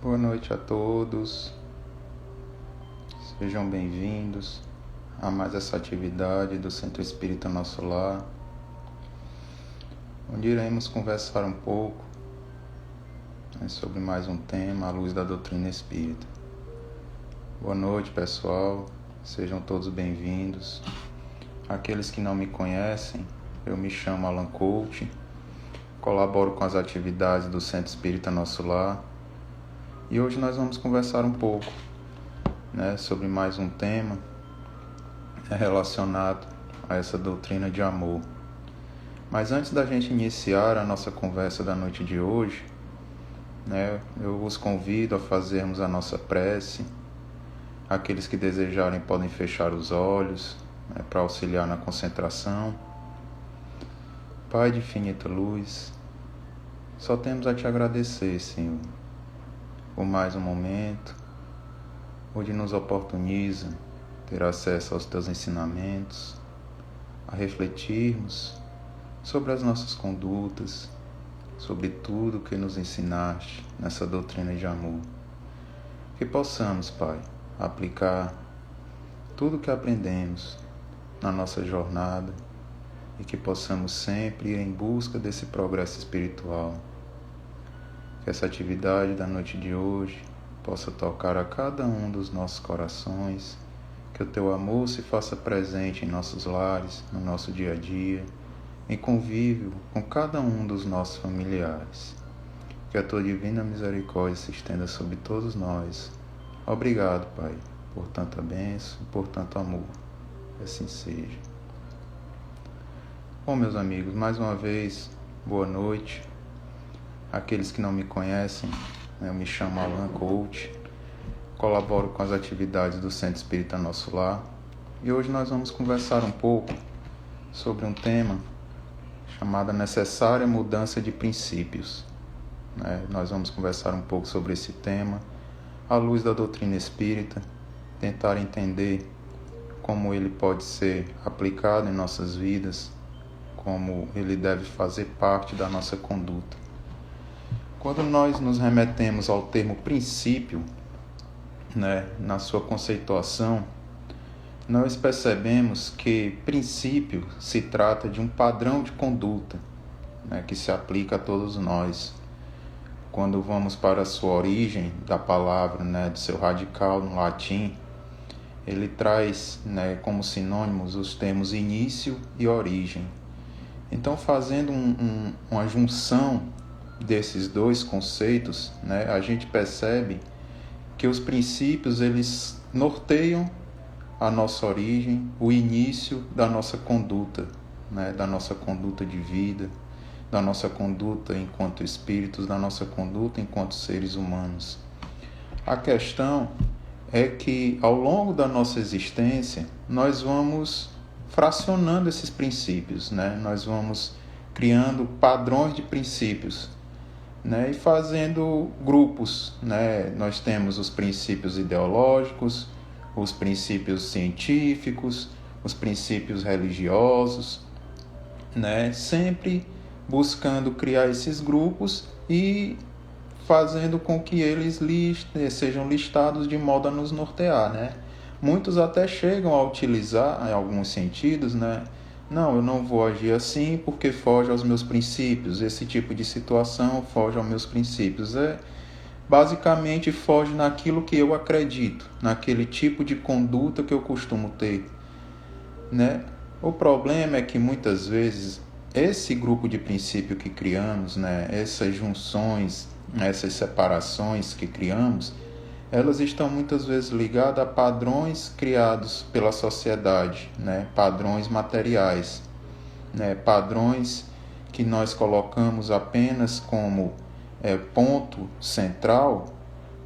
Boa noite a todos, sejam bem-vindos a mais essa atividade do Centro Espírita Nosso Lar, onde iremos conversar um pouco sobre mais um tema à luz da doutrina espírita. Boa noite, pessoal, sejam todos bem-vindos. Aqueles que não me conhecem, eu me chamo Alan Couto, colaboro com as atividades do Centro Espírita Nosso Lar. E hoje nós vamos conversar um pouco, sobre mais um tema relacionado a essa doutrina de amor. Mas antes da gente iniciar a nossa conversa da noite de hoje, eu os convido a fazermos a nossa prece. Aqueles que desejarem podem fechar os olhos, para auxiliar na concentração. Pai de infinita luz, só temos a te agradecer, Senhor, por mais um momento, onde nos oportuniza ter acesso aos teus ensinamentos, a refletirmos sobre as nossas condutas, sobre tudo que nos ensinaste nessa doutrina de amor. Que possamos, Pai, aplicar tudo que aprendemos na nossa jornada e que possamos sempre ir em busca desse progresso espiritual. Que essa atividade da noite de hoje possa tocar a cada um dos nossos corações, que o teu amor se faça presente em nossos lares, no nosso dia a dia, em convívio com cada um dos nossos familiares. Que a tua divina misericórdia se estenda sobre todos nós. Obrigado, Pai, por tanta bênção, por tanto amor. Que assim seja. Bom, meus amigos, mais uma vez, boa noite. Aqueles que não me conhecem, eu me chamo Alan Couto, colaboro com as atividades do Centro Espírita Nosso Lar e hoje nós vamos conversar um pouco sobre um tema chamado necessária mudança de princípios. Nós vamos conversar um pouco sobre esse tema à luz da doutrina espírita, tentar entender como ele pode ser aplicado em nossas vidas, como ele deve fazer parte da nossa conduta. Quando nós nos remetemos ao termo princípio, na sua conceituação, nós percebemos que princípio se trata de um padrão de conduta, que se aplica a todos nós. Quando vamos para a sua origem da palavra, do seu radical no latim, ele traz como sinônimos os termos início e origem. Então, fazendo uma junção desses dois conceitos, a gente percebe que os princípios eles norteiam a nossa origem, o início da nossa conduta, da nossa conduta de vida, da nossa conduta enquanto espíritos, da nossa conduta enquanto seres humanos. A questão é que ao longo da nossa existência nós vamos fracionando esses princípios, nós vamos criando padrões de princípios, e fazendo grupos. Nós temos os princípios ideológicos, os princípios científicos, os princípios religiosos, sempre buscando criar esses grupos e fazendo com que eles sejam listados de modo a nos nortear. Muitos até chegam a utilizar, em alguns sentidos, não, eu não vou agir assim porque foge aos meus princípios. Esse tipo de situação foge aos meus princípios. Basicamente foge naquilo que eu acredito, naquele tipo de conduta que eu costumo ter. O problema é que muitas vezes esse grupo de princípio que criamos, essas junções, essas separações que criamos, elas estão muitas vezes ligadas a padrões criados pela sociedade, padrões materiais, padrões que nós colocamos apenas como ponto central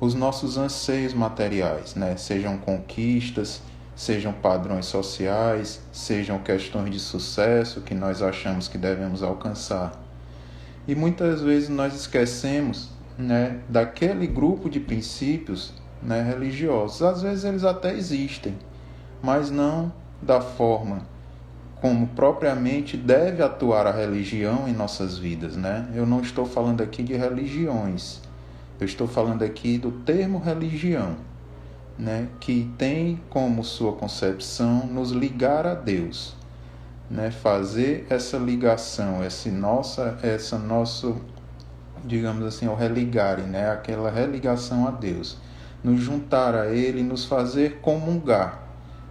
os nossos anseios materiais, sejam conquistas, sejam padrões sociais, sejam questões de sucesso que nós achamos que devemos alcançar. E muitas vezes nós esquecemos daquele grupo de princípios religiosos. Às vezes eles até existem, mas não da forma como propriamente deve atuar a religião em nossas vidas. Eu não estou falando aqui de religiões, Eu estou falando aqui do termo religião, né, que tem como sua concepção nos ligar a Deus, né, fazer essa ligação, essa nosso, digamos assim, o religare, né, aquela religação a Deus, nos juntar a Ele, nos fazer comungar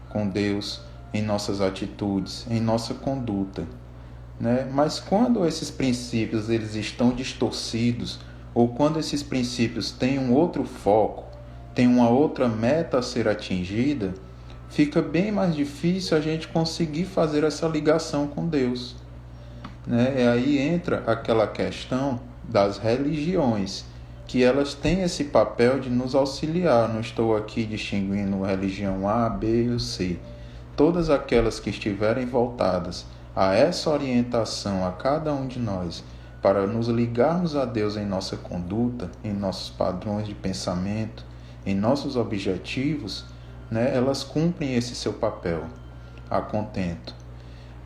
com Deus em nossas atitudes, em nossa conduta, né? Mas quando esses princípios eles estão distorcidos, ou quando esses princípios têm um outro foco, têm uma outra meta a ser atingida, fica bem mais difícil a gente conseguir fazer essa ligação com Deus, né? E aí entra aquela questão das religiões, que elas têm esse papel de nos auxiliar. Não estou aqui distinguindo religião A, B ou C. Todas aquelas que estiverem voltadas a essa orientação a cada um de nós, para nos ligarmos a Deus em nossa conduta, em nossos padrões de pensamento, em nossos objetivos, né, elas cumprem esse seu papel a contento.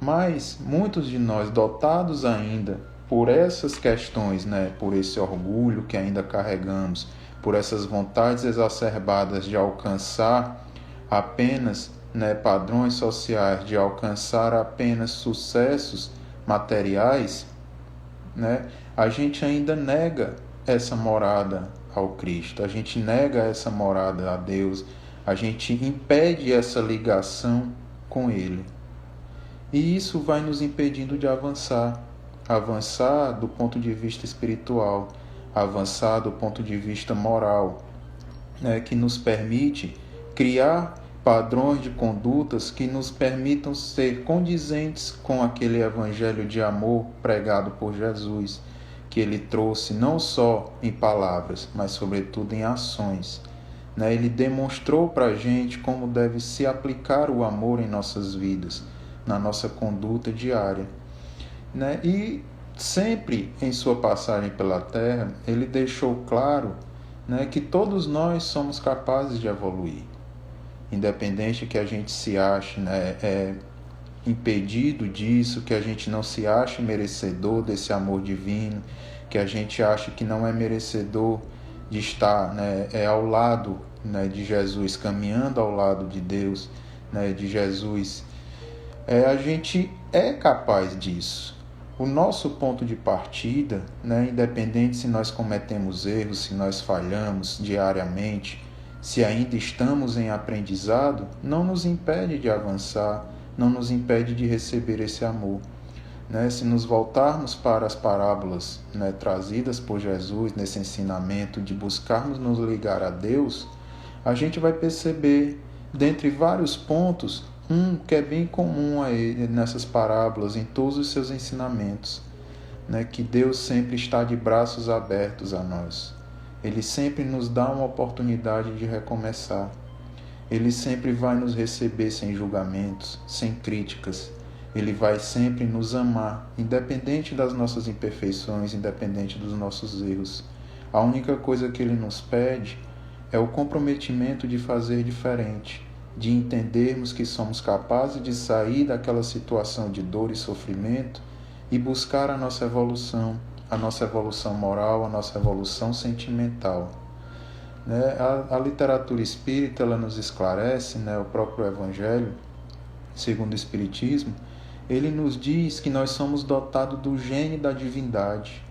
Mas muitos de nós, dotados ainda por essas questões, né, por esse orgulho que ainda carregamos, por essas vontades exacerbadas de alcançar apenas, né, padrões sociais, de alcançar apenas sucessos materiais, né, a gente ainda nega essa morada ao Cristo, a gente nega essa morada a Deus, a gente impede essa ligação com Ele. E isso vai nos impedindo de avançar do ponto de vista espiritual, avançar do ponto de vista moral, né, que nos permite criar padrões de condutas que nos permitam ser condizentes com aquele evangelho de amor pregado por Jesus, que ele trouxe não só em palavras, mas sobretudo em ações. Ele demonstrou para a gente como deve se aplicar o amor em nossas vidas, na nossa conduta diária. E sempre em sua passagem pela Terra, ele deixou claro, que todos nós somos capazes de evoluir. Independente que a gente se ache impedido disso, que a gente não se ache merecedor desse amor divino, que a gente ache que não é merecedor de estar ao lado de Jesus, caminhando ao lado de Deus, de Jesus. A gente é capaz disso. O nosso ponto de partida, independente se nós cometemos erros, se nós falhamos diariamente, se ainda estamos em aprendizado, não nos impede de avançar, não nos impede de receber esse amor. Se nos voltarmos para as parábolas trazidas por Jesus nesse ensinamento de buscarmos nos ligar a Deus, a gente vai perceber, dentre vários pontos, que é bem comum a ele nessas parábolas, em todos os seus ensinamentos, que Deus sempre está de braços abertos a nós. Ele sempre nos dá uma oportunidade de recomeçar. Ele sempre vai nos receber sem julgamentos, sem críticas. Ele vai sempre nos amar, independente das nossas imperfeições, independente dos nossos erros. A única coisa que Ele nos pede é o comprometimento de fazer diferente, de entendermos que somos capazes de sair daquela situação de dor e sofrimento e buscar a nossa evolução moral, a nossa evolução sentimental. A literatura espírita ela nos esclarece, o próprio Evangelho, segundo o Espiritismo, ele nos diz que nós somos dotados do gene da divindade.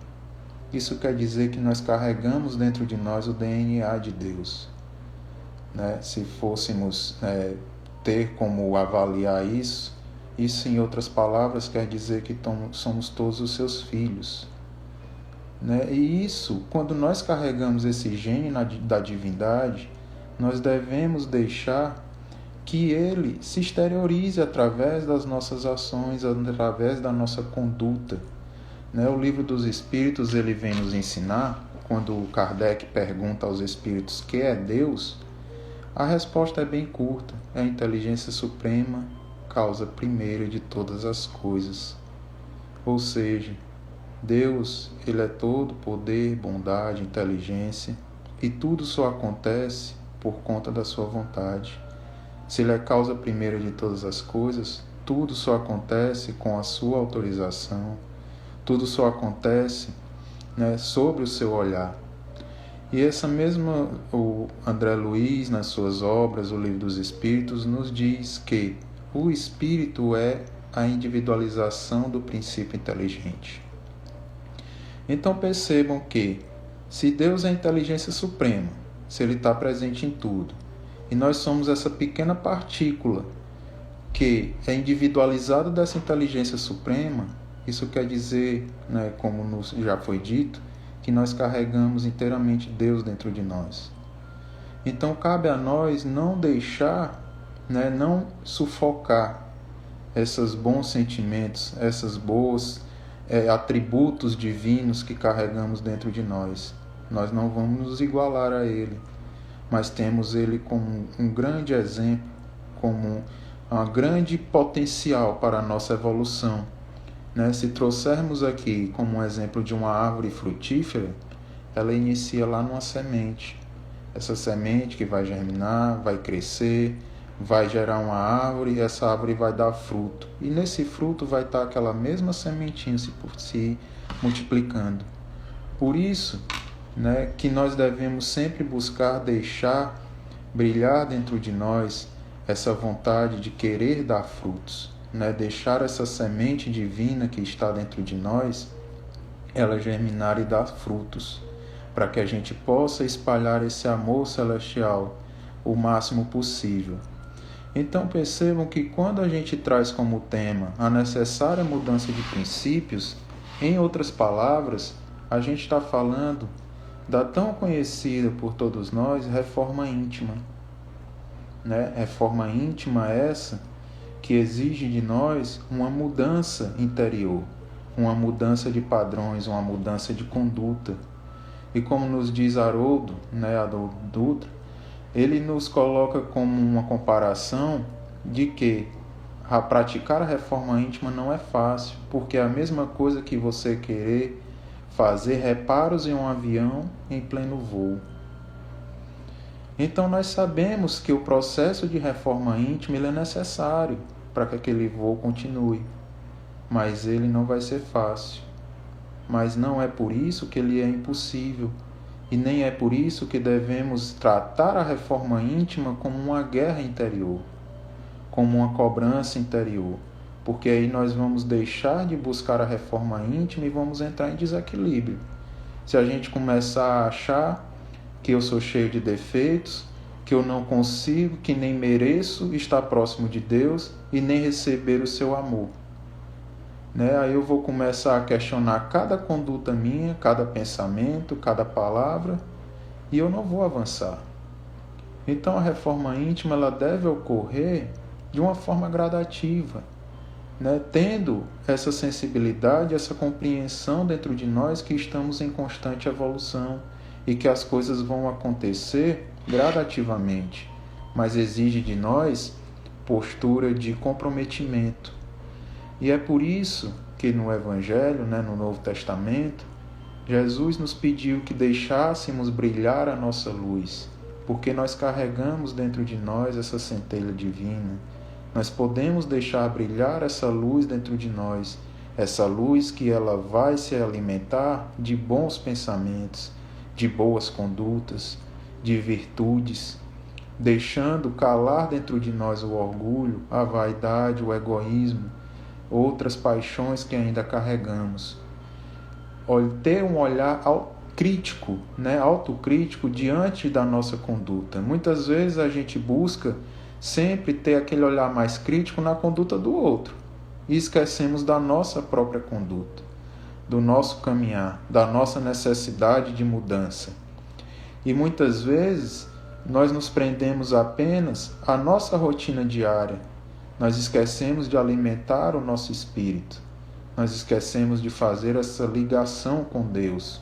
Isso quer dizer que nós carregamos dentro de nós o DNA de Deus. Se fôssemos ter como avaliar isso, em outras palavras quer dizer que somos todos os seus filhos. E isso, quando nós carregamos esse gene da divindade, nós devemos deixar que ele se exteriorize através das nossas ações, através da nossa conduta. O Livro dos Espíritos ele vem nos ensinar, quando Kardec pergunta aos Espíritos que é Deus, a resposta é bem curta: é a inteligência suprema, causa primeira de todas as coisas. Ou seja, Deus, ele é todo poder, bondade, inteligência, e tudo só acontece por conta da sua vontade. Se ele é causa primeira de todas as coisas, tudo só acontece com a sua autorização, tudo só acontece sobre o seu olhar. E essa mesma, o André Luiz, nas suas obras, o Livro dos Espíritos, nos diz que o espírito é a individualização do princípio inteligente. Então percebam que, se Deus é a inteligência suprema, se Ele está presente em tudo, e nós somos essa pequena partícula que é individualizada dessa inteligência suprema, isso quer dizer, né, como já foi dito, que nós carregamos inteiramente Deus dentro de nós. Então cabe a nós não deixar, né, não sufocar esses bons sentimentos, esses bons atributos divinos que carregamos dentro de nós. Nós não vamos nos igualar a Ele, mas temos Ele como um grande exemplo, como um grande potencial para a nossa evolução. Se trouxermos aqui como um exemplo de uma árvore frutífera, ela inicia lá numa semente. Essa semente que vai germinar, vai crescer, vai gerar uma árvore, e essa árvore vai dar fruto. E nesse fruto vai estar aquela mesma sementinha se multiplicando. Por isso, que nós devemos sempre buscar deixar brilhar dentro de nós essa vontade de querer dar frutos. Deixar essa semente divina que está dentro de nós, ela germinar e dar frutos, para que a gente possa espalhar esse amor celestial o máximo possível. Então percebam que quando a gente traz como tema a necessária mudança de princípios, em outras palavras, a gente está falando da tão conhecida por todos nós reforma íntima. Reforma íntima essa que exige de nós uma mudança interior, uma mudança de padrões, uma mudança de conduta. E como nos diz Haroldo, Haroldo Dutra, ele nos coloca como uma comparação de que praticar a reforma íntima não é fácil, porque é a mesma coisa que você querer fazer reparos em um avião em pleno voo. Então nós sabemos que o processo de reforma íntima ele é necessário para que aquele voo continue, mas ele não vai ser fácil. Mas não é por isso que ele é impossível, e nem é por isso que devemos tratar a reforma íntima como uma guerra interior, como uma cobrança interior, porque aí nós vamos deixar de buscar a reforma íntima e vamos entrar em desequilíbrio. Se a gente começar a achar que eu sou cheio de defeitos, que eu não consigo, que nem mereço estar próximo de Deus e nem receber o seu amor. Aí eu vou começar a questionar cada conduta minha, cada pensamento, cada palavra, e eu não vou avançar. Então a reforma íntima ela deve ocorrer de uma forma gradativa, tendo essa sensibilidade, essa compreensão dentro de nós que estamos em constante evolução e que as coisas vão acontecer gradativamente, mas exige de nós postura de comprometimento. E é por isso que no Evangelho, no Novo Testamento, Jesus nos pediu que deixássemos brilhar a nossa luz, porque nós carregamos dentro de nós essa centelha divina. Nós podemos deixar brilhar essa luz dentro de nós, essa luz que ela vai se alimentar de bons pensamentos, de boas condutas, de virtudes, deixando calar dentro de nós o orgulho, a vaidade, o egoísmo, outras paixões que ainda carregamos. Ter um olhar crítico, autocrítico diante da nossa conduta. Muitas vezes a gente busca sempre ter aquele olhar mais crítico na conduta do outro e esquecemos da nossa própria conduta, do nosso caminhar, da nossa necessidade de mudança. E muitas vezes nós nos prendemos apenas à nossa rotina diária. Nós esquecemos de alimentar o nosso espírito. Nós esquecemos de fazer essa ligação com Deus.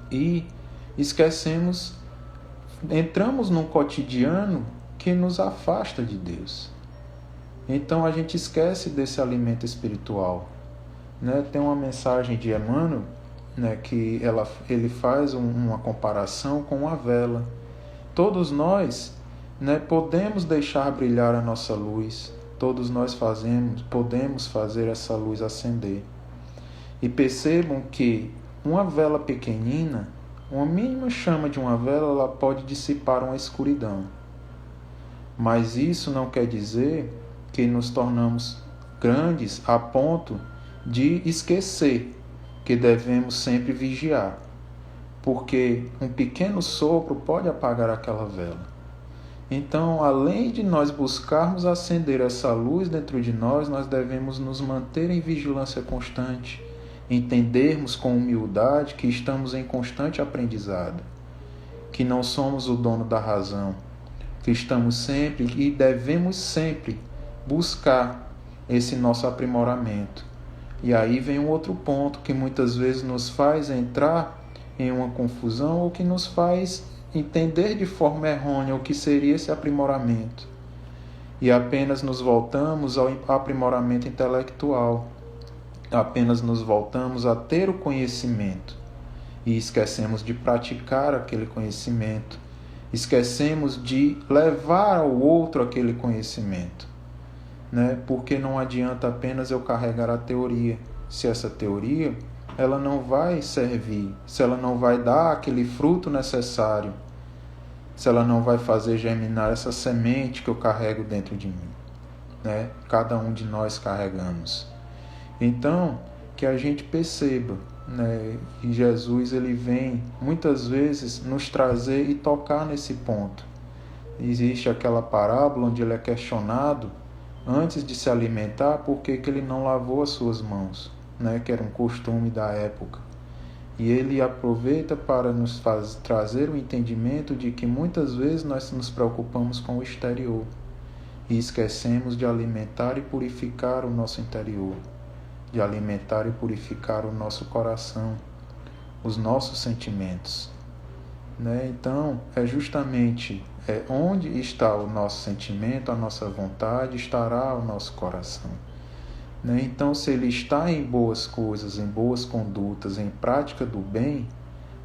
E entramos num cotidiano que nos afasta de Deus. Então a gente esquece desse alimento espiritual. Tem uma mensagem de Emmanuel, que ele faz uma comparação com uma vela. Todos nós podemos deixar brilhar a nossa luz. Todos nós podemos fazer essa luz acender. E percebam que uma vela pequenina, Uma mínima chama de uma vela, ela pode dissipar uma escuridão. Mas isso não quer dizer que nos tornamos grandes a ponto de esquecer que devemos sempre vigiar, porque um pequeno sopro pode apagar aquela vela. Então, além de nós buscarmos acender essa luz dentro de nós, nós devemos nos manter em vigilância constante, entendermos com humildade que estamos em constante aprendizado, que não somos o dono da razão, que estamos sempre e devemos sempre buscar esse nosso aprimoramento. E aí vem um outro ponto que muitas vezes nos faz entrar em uma confusão ou que nos faz entender de forma errônea o que seria esse aprimoramento. E apenas nos voltamos ao aprimoramento intelectual. Apenas nos voltamos a ter o conhecimento. E esquecemos de praticar aquele conhecimento. Esquecemos de levar ao outro aquele conhecimento. Porque não adianta apenas eu carregar a teoria. Se essa teoria ela não vai servir, se ela não vai dar aquele fruto necessário, se ela não vai fazer germinar essa semente que eu carrego dentro de mim. Cada um de nós carregamos. Então, que a gente perceba, que Jesus ele vem muitas vezes nos trazer e tocar nesse ponto. Existe aquela parábola onde ele é questionado antes de se alimentar por que ele não lavou as suas mãos, que era um costume da época. E ele aproveita para nos trazer o entendimento de que muitas vezes nós nos preocupamos com o exterior e esquecemos de alimentar e purificar o nosso interior, de alimentar e purificar o nosso coração, os nossos sentimentos. Então, é justamente onde está o nosso sentimento, a nossa vontade, estará o nosso coração. Então, se ele está em boas coisas, em boas condutas, em prática do bem,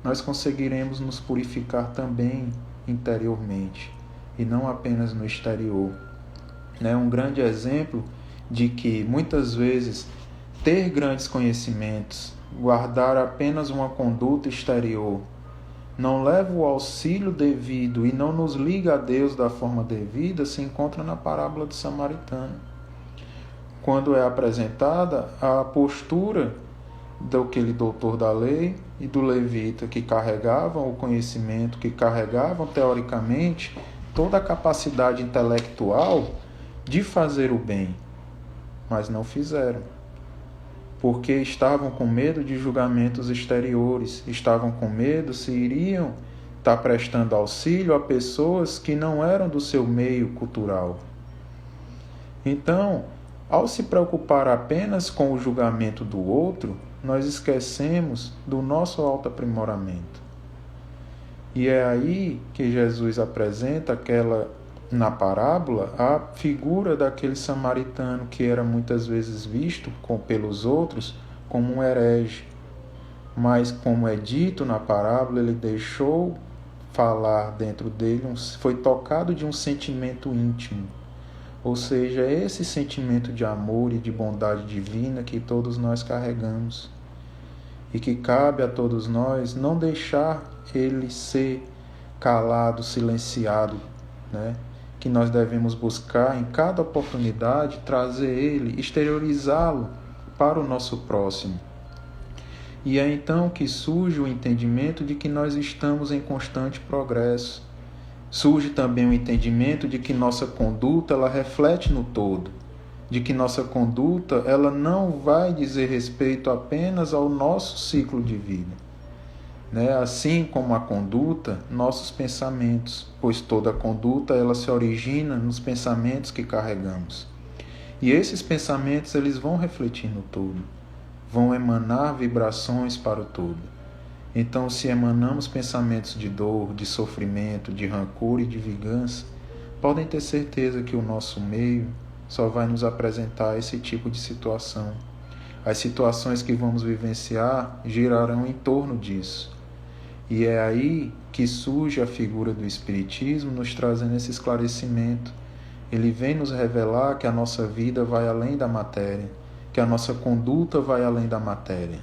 nós conseguiremos nos purificar também interiormente, e não apenas no exterior. Um grande exemplo de que, muitas vezes, ter grandes conhecimentos, guardar apenas uma conduta exterior, não leva o auxílio devido e não nos liga a Deus da forma devida, se encontra na parábola do samaritano. Quando é apresentada a postura daquele doutor da lei e do levita que carregavam o conhecimento, que carregavam teoricamente toda a capacidade intelectual de fazer o bem, mas não fizeram, porque estavam com medo de julgamentos exteriores, estavam com medo se iriam estar prestando auxílio a pessoas que não eram do seu meio cultural. Então, ao se preocupar apenas com o julgamento do outro, nós esquecemos do nosso autoaprimoramento. E é aí que Jesus apresenta na parábola, a figura daquele samaritano que era muitas vezes visto pelos outros como um herege. Mas, como é dito na parábola, ele deixou falar dentro dele, foi tocado de um sentimento íntimo. Ou seja, esse sentimento de amor e de bondade divina que todos nós carregamos. E que cabe a todos nós não deixar ele ser calado, silenciado, que nós devemos buscar em cada oportunidade, trazer ele, exteriorizá-lo para o nosso próximo. E é então que surge o entendimento de que nós estamos em constante progresso. Surge também o entendimento de que nossa conduta ela reflete no todo, de que nossa conduta ela não vai dizer respeito apenas ao nosso ciclo de vida. Assim como a conduta, nossos pensamentos, pois toda conduta ela se origina nos pensamentos que carregamos. E esses pensamentos eles vão refletir no todo, vão emanar vibrações para o todo. Então, se emanamos pensamentos de dor, de sofrimento, de rancor e de vingança, podem ter certeza que o nosso meio só vai nos apresentar esse tipo de situação. As situações que vamos vivenciar girarão em torno disso. E é aí que surge a figura do Espiritismo, nos trazendo esse esclarecimento. Ele vem nos revelar que a nossa vida vai além da matéria, que a nossa conduta vai além da matéria.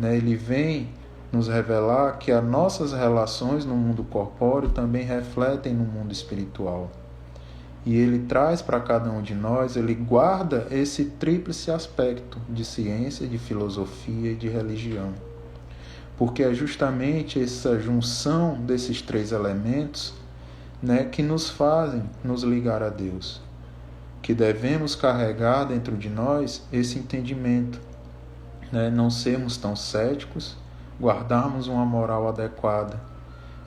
Ele vem nos revelar que as nossas relações no mundo corpóreo também refletem no mundo espiritual. E ele traz para cada um de nós, ele guarda esse tríplice aspecto de ciência, de filosofia e de religião. Porque é justamente essa junção desses três elementos, que nos fazem nos ligar a Deus. Que devemos carregar dentro de nós esse entendimento, não sermos tão céticos, guardarmos uma moral adequada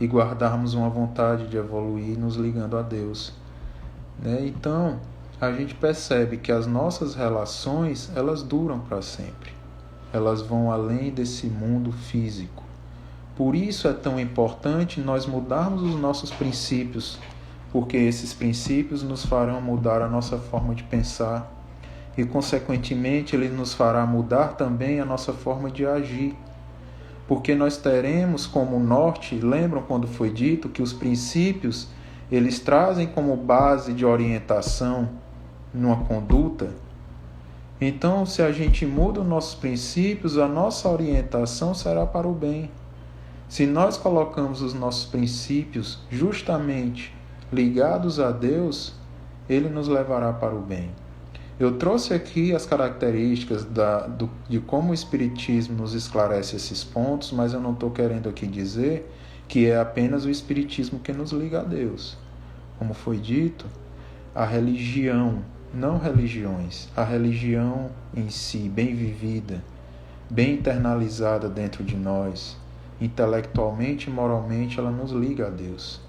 e guardarmos uma vontade de evoluir nos ligando a Deus. Então, a gente percebe que as nossas relações, elas duram para sempre. Elas vão além desse mundo físico. Por isso é tão importante nós mudarmos os nossos princípios, porque esses princípios nos farão mudar a nossa forma de pensar e, consequentemente, ele nos fará mudar também a nossa forma de agir. Porque nós teremos como norte, lembram quando foi dito que os princípios eles trazem como base de orientação numa conduta? Então, se a gente muda os nossos princípios, a nossa orientação será para o bem. Se nós colocamos os nossos princípios justamente ligados a Deus, Ele nos levará para o bem. Eu trouxe aqui as características de como o Espiritismo nos esclarece esses pontos, mas eu não estou querendo aqui dizer que é apenas o Espiritismo que nos liga a Deus. Como foi dito, a religião, não religiões, a religião em si, bem vivida, bem internalizada dentro de nós, intelectualmente e moralmente, ela nos liga a Deus.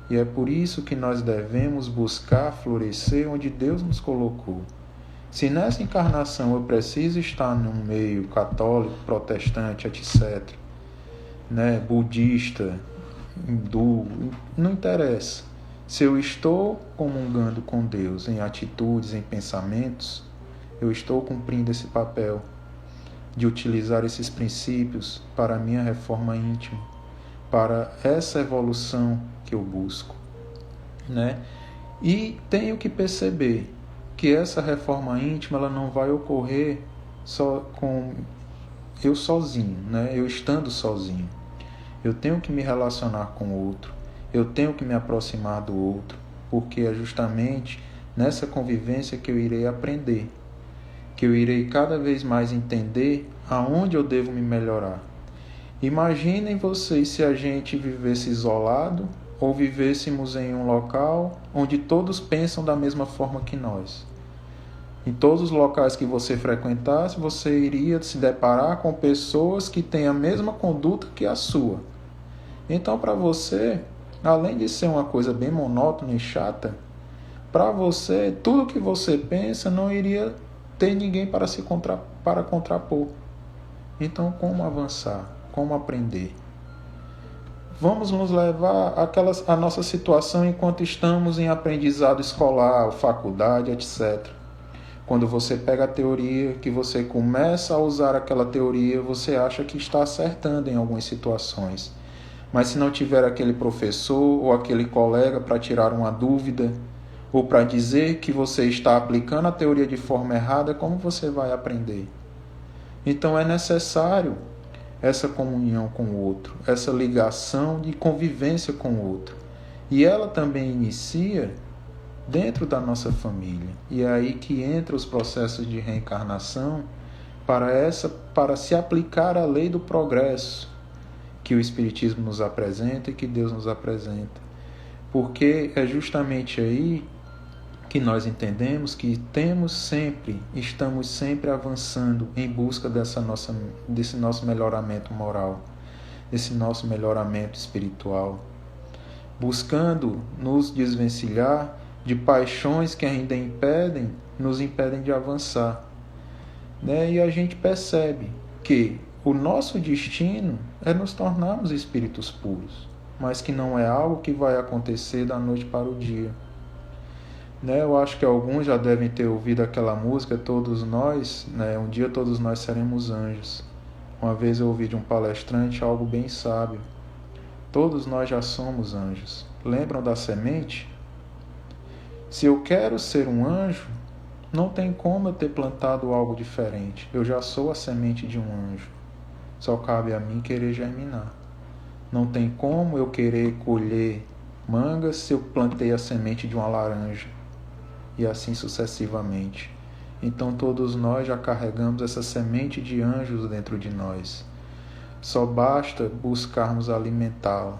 E é por isso que nós devemos buscar florescer onde Deus nos colocou. Se nessa encarnação eu preciso estar num meio católico, protestante, etc., budista, hindu, não interessa. Se eu estou comungando com Deus em atitudes, em pensamentos, eu estou cumprindo esse papel de utilizar esses princípios para a minha reforma íntima, para essa evolução que eu busco. E tenho que perceber que essa reforma íntima ela não vai ocorrer só com eu sozinho, eu estando sozinho. Eu tenho que me relacionar com o outro, eu tenho que me aproximar do outro, porque é justamente nessa convivência que eu irei aprender, que eu irei cada vez mais entender aonde eu devo me melhorar. Imaginem vocês se a gente vivesse isolado ou vivêssemos em um local onde todos pensam da mesma forma que nós. Em todos os locais que você frequentasse, você iria se deparar com pessoas que têm a mesma conduta que a sua. Então, para você, além de ser uma coisa bem monótona e chata, para você, tudo que você pensa não iria ter ninguém para contrapor. Então, como avançar? Como aprender? Vamos nos levar à nossa situação enquanto estamos em aprendizado escolar, faculdade, etc. Quando você pega a teoria, que você começa a usar aquela teoria, você acha que está acertando em algumas situações. Mas se não tiver aquele professor ou aquele colega para tirar uma dúvida, ou para dizer que você está aplicando a teoria de forma errada, como você vai aprender? Então é necessário essa comunhão com o outro, essa ligação de convivência com o outro. E ela também inicia dentro da nossa família. E é aí que entra os processos de reencarnação para se aplicar a lei do progresso que o Espiritismo nos apresenta e que Deus nos apresenta. Porque é justamente aí que nós entendemos que estamos sempre avançando em busca desse nosso melhoramento moral, desse nosso melhoramento espiritual, buscando nos desvencilhar de paixões que ainda nos impedem de avançar. E a gente percebe que o nosso destino é nos tornarmos espíritos puros, mas que não é algo que vai acontecer da noite para o dia. Eu acho que alguns já devem ter ouvido aquela música, todos nós, um dia todos nós seremos anjos. Uma vez eu ouvi de um palestrante algo bem sábio. Todos nós já somos anjos. Lembram da semente? Se eu quero ser um anjo, não tem como eu ter plantado algo diferente. Eu já sou a semente de um anjo. Só cabe a mim querer germinar. Não tem como eu querer colher mangas se eu plantei a semente de uma laranja. E assim sucessivamente. Então todos nós já carregamos essa semente de anjos dentro de nós. Só basta buscarmos alimentá-la,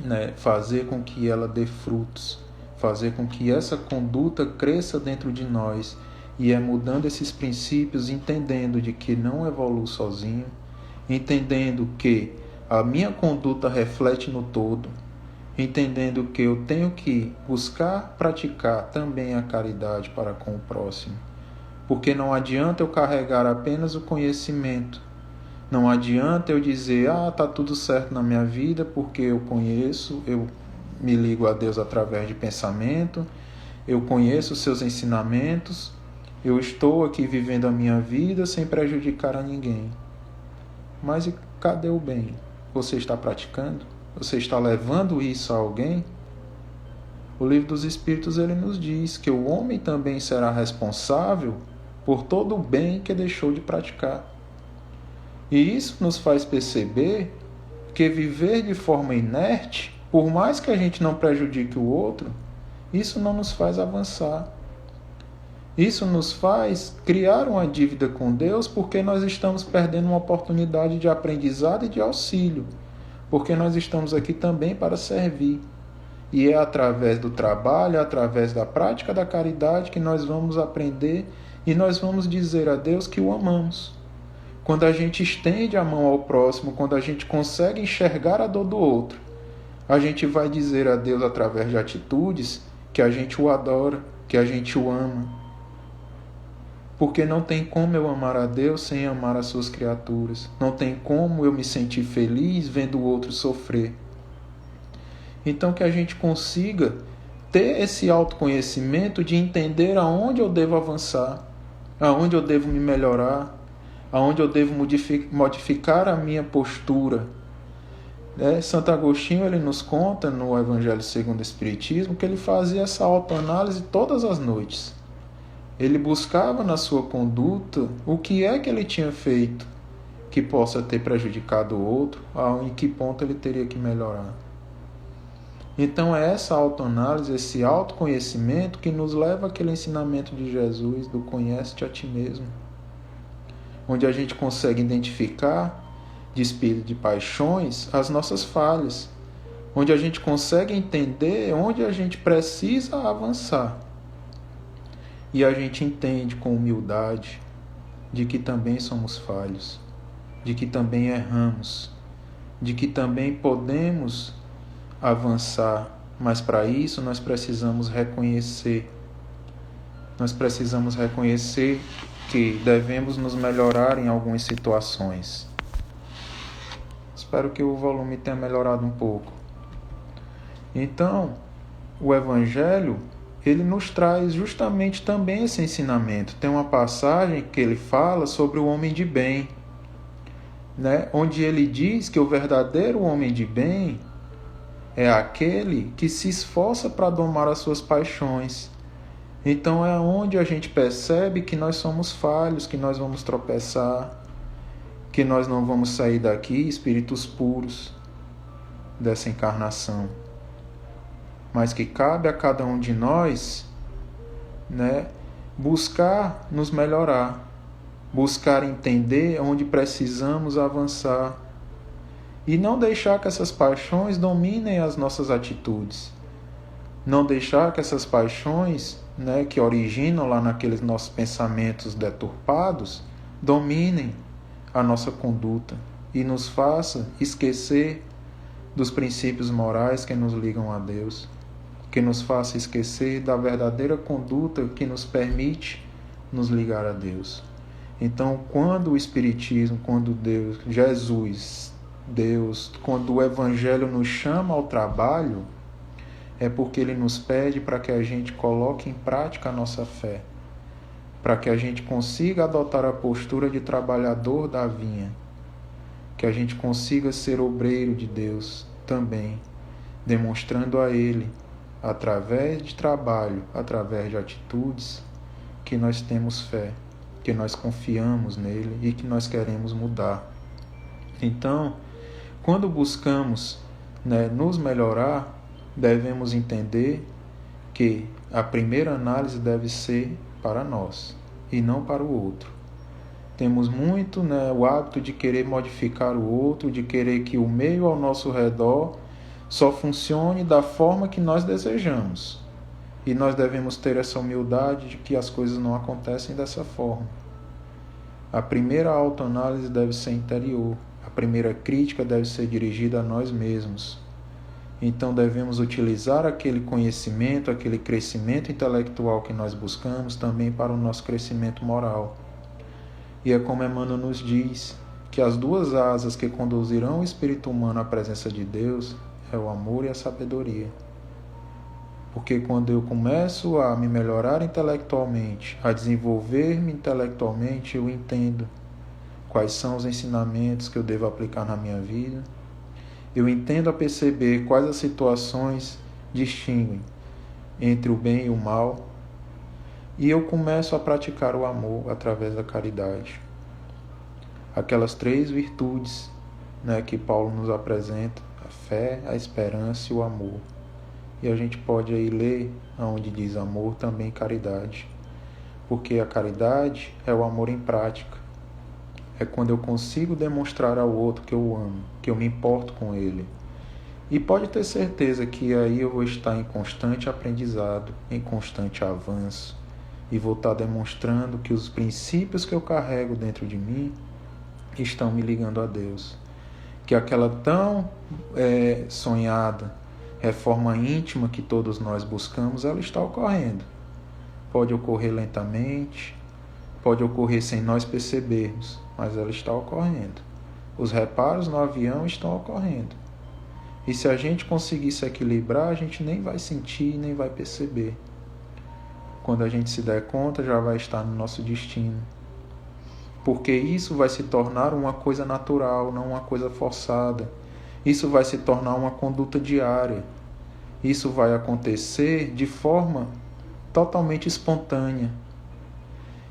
né? Fazer com que ela dê frutos, fazer com que essa conduta cresça dentro de nós. E é mudando esses princípios, entendendo de que não evoluo sozinho, entendendo que a minha conduta reflete no todo, entendendo que eu tenho que buscar praticar também a caridade para com o próximo. Porque não adianta eu carregar apenas o conhecimento. Não adianta eu dizer, tá tudo certo na minha vida porque eu conheço, eu me ligo a Deus através de pensamento, eu conheço os seus ensinamentos, eu estou aqui vivendo a minha vida sem prejudicar a ninguém. Mas e cadê o bem? Você está praticando? Você está levando isso a alguém? O Livro dos Espíritos ele nos diz que o homem também será responsável por todo o bem que deixou de praticar. E isso nos faz perceber que viver de forma inerte, por mais que a gente não prejudique o outro, isso não nos faz avançar. Isso nos faz criar uma dívida com Deus porque nós estamos perdendo uma oportunidade de aprendizado e de auxílio. Porque nós estamos aqui também para servir. E é através do trabalho, através da prática da caridade que nós vamos aprender e nós vamos dizer a Deus que o amamos. Quando a gente estende a mão ao próximo, quando a gente consegue enxergar a dor do outro, a gente vai dizer a Deus através de atitudes que a gente o adora, que a gente o ama. Porque não tem como eu amar a Deus sem amar as suas criaturas. Não tem como eu me sentir feliz vendo o outro sofrer. Então que a gente consiga ter esse autoconhecimento de entender aonde eu devo avançar, aonde eu devo me melhorar, aonde eu devo modificar a minha postura. Santo Agostinho ele nos conta no Evangelho segundo o Espiritismo que ele fazia essa autoanálise todas as noites. Ele buscava na sua conduta o que é que ele tinha feito que possa ter prejudicado o outro, em que ponto ele teria que melhorar. Então é essa autoanálise, esse autoconhecimento que nos leva àquele ensinamento de Jesus, do conhece-te a ti mesmo. Onde a gente consegue identificar, de espírito de paixões, as nossas falhas. Onde a gente consegue entender onde a gente precisa avançar. E a gente entende com humildade de que também somos falhos, de que também erramos, de que também podemos avançar, mas para isso nós precisamos reconhecer. Nós precisamos reconhecer que devemos nos melhorar em algumas situações. Espero que o volume tenha melhorado um pouco. Então, o Evangelho ele nos traz justamente também esse ensinamento. Tem uma passagem que ele fala sobre o homem de bem, né? Onde ele diz que o verdadeiro homem de bem é aquele que se esforça para domar as suas paixões. Então é onde a gente percebe que nós somos falhos, que nós vamos tropeçar, que nós não vamos sair daqui espíritos puros dessa encarnação. Mas que cabe a cada um de nós, né, buscar nos melhorar, buscar entender onde precisamos avançar e não deixar que essas paixões dominem as nossas atitudes. Não deixar que essas paixões, né, que originam lá naqueles nossos pensamentos deturpados, dominem a nossa conduta e nos faça esquecer dos princípios morais que nos ligam a Deus, que nos faça esquecer da verdadeira conduta que nos permite nos ligar a Deus. Então, quando o Espiritismo, quando Deus, Jesus, Deus, quando o Evangelho nos chama ao trabalho, é porque Ele nos pede para que a gente coloque em prática a nossa fé, para que a gente consiga adotar a postura de trabalhador da vinha, que a gente consiga ser obreiro de Deus também, demonstrando a Ele, através de trabalho, através de atitudes, que nós temos fé, que nós confiamos nele e que nós queremos mudar. Então, quando buscamos, nos melhorar, devemos entender que a primeira análise deve ser para nós e não para o outro. Temos muito o hábito de querer modificar o outro, de querer que o meio ao nosso redor só funcione da forma que nós desejamos. E nós devemos ter essa humildade de que as coisas não acontecem dessa forma. A primeira autoanálise deve ser interior. A primeira crítica deve ser dirigida a nós mesmos. Então devemos utilizar aquele conhecimento, aquele crescimento intelectual que nós buscamos também para o nosso crescimento moral. E é como Emmanuel nos diz, que as duas asas que conduzirão o espírito humano à presença de Deus é o amor e a sabedoria. Porque quando eu começo a me melhorar intelectualmente, a desenvolver-me intelectualmente, eu entendo quais são os ensinamentos que eu devo aplicar na minha vida. Eu entendo a perceber quais as situações distinguem entre o bem e o mal. E eu começo a praticar o amor através da caridade. Aquelas 3 virtudes que Paulo nos apresenta, a fé, a esperança e o amor. E a gente pode aí ler onde diz amor, também caridade. Porque a caridade é o amor em prática. É quando eu consigo demonstrar ao outro que eu amo, que eu me importo com ele. E pode ter certeza que aí eu vou estar em constante aprendizado, em constante avanço. E vou estar demonstrando que os princípios que eu carrego dentro de mim estão me ligando a Deus. Que aquela tão sonhada reforma íntima que todos nós buscamos, ela está ocorrendo. Pode ocorrer lentamente, pode ocorrer sem nós percebermos, mas ela está ocorrendo. Os reparos no avião estão ocorrendo. E se a gente conseguir se equilibrar, a gente nem vai sentir, nem vai perceber. Quando a gente se der conta, já vai estar no nosso destino. Porque isso vai se tornar uma coisa natural, não uma coisa forçada. Isso vai se tornar uma conduta diária. Isso vai acontecer de forma totalmente espontânea.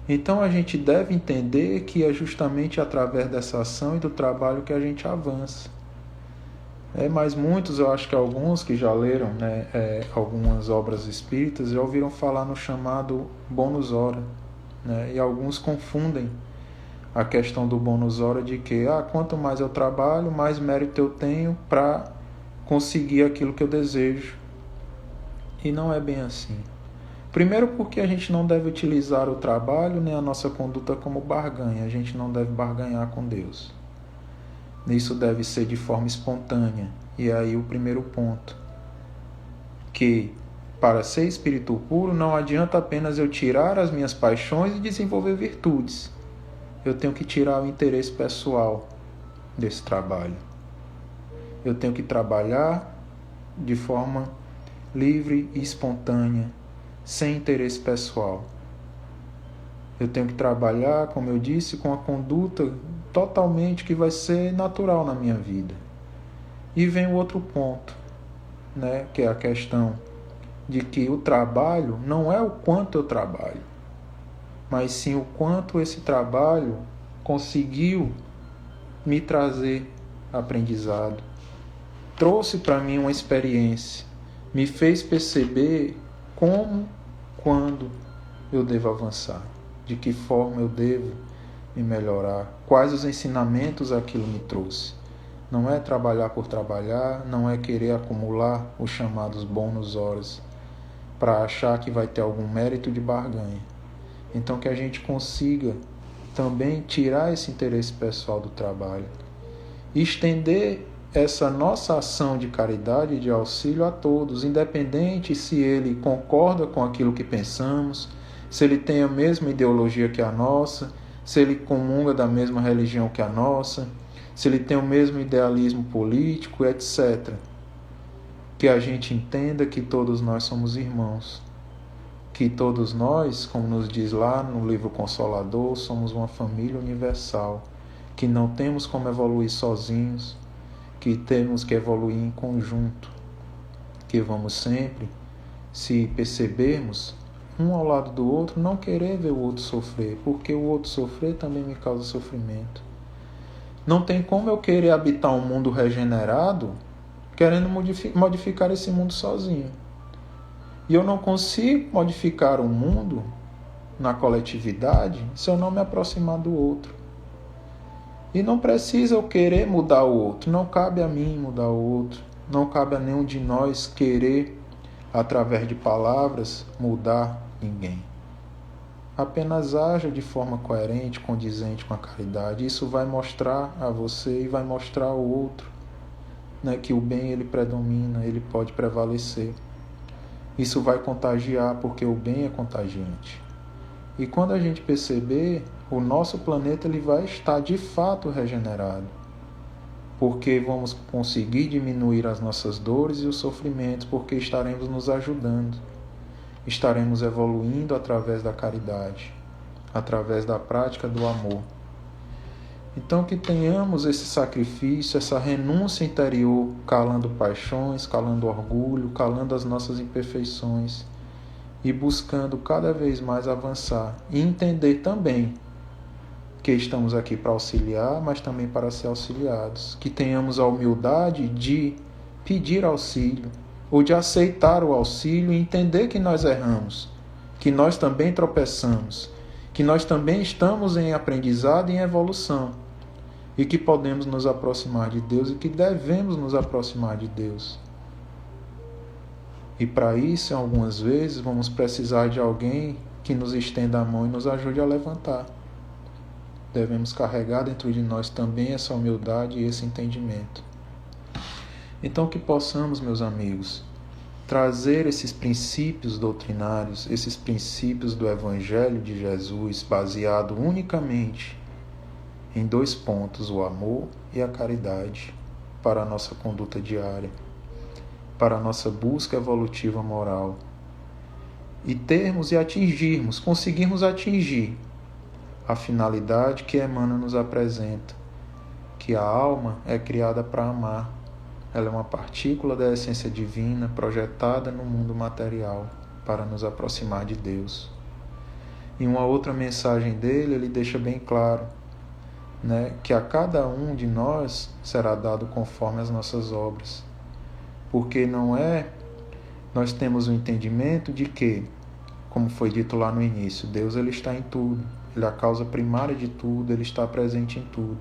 Então a gente deve entender que é justamente através dessa ação e do trabalho que a gente avança. Mas muitos, eu acho que alguns que já leram algumas obras espíritas, já ouviram falar no chamado bônus hora. E alguns confundem a questão do bônus hora de que quanto mais eu trabalho, mais mérito eu tenho para conseguir aquilo que eu desejo. E não é bem assim. Primeiro porque a gente não deve utilizar o trabalho nem a nossa conduta como barganha. A gente não deve barganhar com Deus. Isso deve ser de forma espontânea. E aí o primeiro ponto. Que para ser espírito puro não adianta apenas eu tirar as minhas paixões e desenvolver virtudes. Eu tenho que tirar o interesse pessoal desse trabalho. Eu tenho que trabalhar de forma livre e espontânea, sem interesse pessoal. Eu tenho que trabalhar, como eu disse, com a conduta totalmente que vai ser natural na minha vida. E vem o outro ponto, que é a questão de que o trabalho não é o quanto eu trabalho, mas sim o quanto esse trabalho conseguiu me trazer aprendizado, trouxe para mim uma experiência, me fez perceber como, quando eu devo avançar, de que forma eu devo me melhorar, quais os ensinamentos aquilo me trouxe. Não é trabalhar por trabalhar, não é querer acumular os chamados bônus horas para achar que vai ter algum mérito de barganha. Então que a gente consiga também tirar esse interesse pessoal do trabalho e estender essa nossa ação de caridade e de auxílio a todos, independente se ele concorda com aquilo que pensamos, se ele tem a mesma ideologia que a nossa, se ele comunga da mesma religião que a nossa, se ele tem o mesmo idealismo político, etc. Que a gente entenda que todos nós somos irmãos. Que todos nós, como nos diz lá no livro Consolador, somos uma família universal. Que não temos como evoluir sozinhos, que temos que evoluir em conjunto. Que vamos sempre, se percebermos, um ao lado do outro, não querer ver o outro sofrer, porque o outro sofrer também me causa sofrimento. Não tem como eu querer habitar um mundo regenerado querendo modificar esse mundo sozinho. E eu não consigo modificar o mundo na coletividade se eu não me aproximar do outro. E não precisa eu querer mudar o outro. Não cabe a mim mudar o outro. Não cabe a nenhum de nós querer, através de palavras, mudar ninguém. Apenas haja de forma coerente, condizente com a caridade. Isso vai mostrar a você e vai mostrar ao outro, né, que o bem ele predomina, ele pode prevalecer. Isso vai contagiar, porque o bem é contagiante. E quando a gente perceber, o nosso planeta ele vai estar de fato regenerado. Porque vamos conseguir diminuir as nossas dores e os sofrimentos, porque estaremos nos ajudando. Estaremos evoluindo através da caridade, através da prática do amor. Então que tenhamos esse sacrifício, essa renúncia interior, calando paixões, calando orgulho, calando as nossas imperfeições e buscando cada vez mais avançar e entender também que estamos aqui para auxiliar, mas também para ser auxiliados. Que tenhamos a humildade de pedir auxílio ou de aceitar o auxílio e entender que nós erramos, que nós também tropeçamos, que nós também estamos em aprendizado e em evolução e que podemos nos aproximar de Deus e que devemos nos aproximar de Deus. E para isso, algumas vezes, vamos precisar de alguém que nos estenda a mão e nos ajude a levantar. Devemos carregar dentro de nós também essa humildade e esse entendimento. Então que possamos, meus amigos, trazer esses princípios doutrinários, esses princípios do Evangelho de Jesus, baseado unicamente em 2 pontos, o amor e a caridade, para a nossa conduta diária, para a nossa busca evolutiva moral. E termos e atingirmos, conseguirmos atingir a finalidade que Emmanuel nos apresenta, que a alma é criada para amar. Ela é uma partícula da essência divina projetada no mundo material para nos aproximar de Deus. Em uma outra mensagem dele, ele deixa bem claro, né, que a cada um de nós será dado conforme as nossas obras. Porque nós temos o entendimento de que, como foi dito lá no início, Deus ele está em tudo. Ele é a causa primária de tudo, ele está presente em tudo.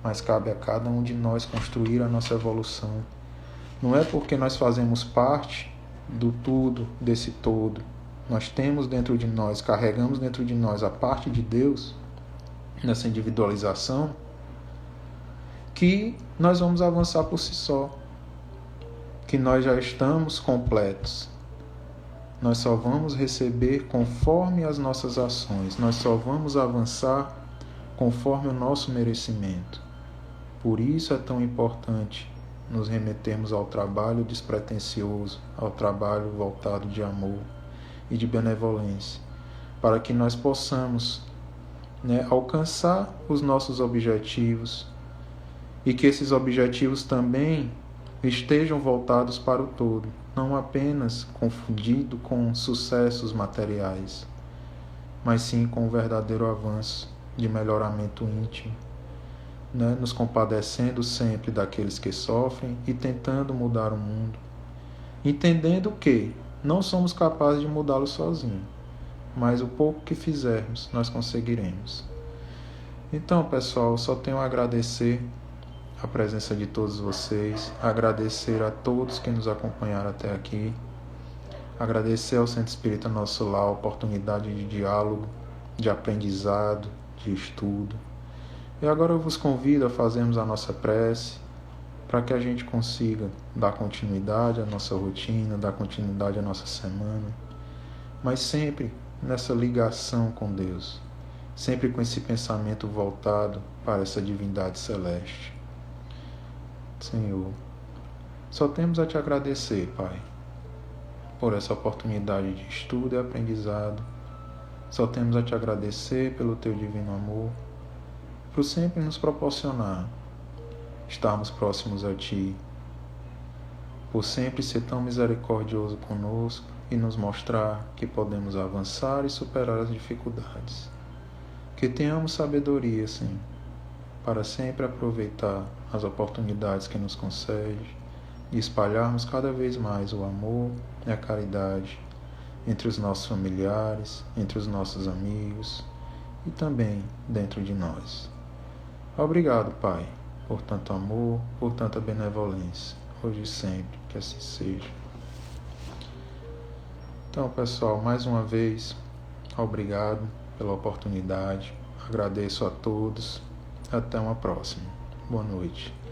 Mas cabe a cada um de nós construir a nossa evolução. Não é porque nós fazemos parte do tudo, desse todo. Nós temos dentro de nós, carregamos dentro de nós a parte de Deus, nessa individualização, que nós vamos avançar por si só. Que nós já estamos completos. Nós só vamos receber conforme as nossas ações. Nós só vamos avançar conforme o nosso merecimento. Por isso é tão importante nos remetermos ao trabalho despretensioso, ao trabalho voltado de amor e de benevolência, para que nós possamos, alcançar os nossos objetivos e que esses objetivos também estejam voltados para o todo, não apenas confundido com sucessos materiais, mas sim com o verdadeiro avanço de melhoramento íntimo, nos compadecendo sempre daqueles que sofrem e tentando mudar o mundo, entendendo que não somos capazes de mudá-lo sozinhos, mas o pouco que fizermos nós conseguiremos. Então, pessoal, só tenho a agradecer a presença de todos vocês, agradecer a todos que nos acompanharam até aqui, agradecer ao Centro Espírita Nosso Lar a oportunidade de diálogo, de aprendizado, de estudo. E agora eu vos convido a fazermos a nossa prece para que a gente consiga dar continuidade à nossa rotina, dar continuidade à nossa semana, mas sempre nessa ligação com Deus, sempre com esse pensamento voltado para essa divindade celeste. Senhor, só temos a te agradecer, Pai, por essa oportunidade de estudo e aprendizado. Só temos a te agradecer pelo teu divino amor, por sempre nos proporcionar estarmos próximos a ti, por sempre ser tão misericordioso conosco e nos mostrar que podemos avançar e superar as dificuldades. Que tenhamos sabedoria, Senhor, para sempre aproveitar as oportunidades que nos concede e espalharmos cada vez mais o amor e a caridade entre os nossos familiares, entre os nossos amigos e também dentro de nós. Obrigado, Pai, por tanto amor, por tanta benevolência, hoje e sempre, que assim seja. Então, pessoal, mais uma vez, obrigado pela oportunidade, agradeço a todos, até uma próxima. Boa noite.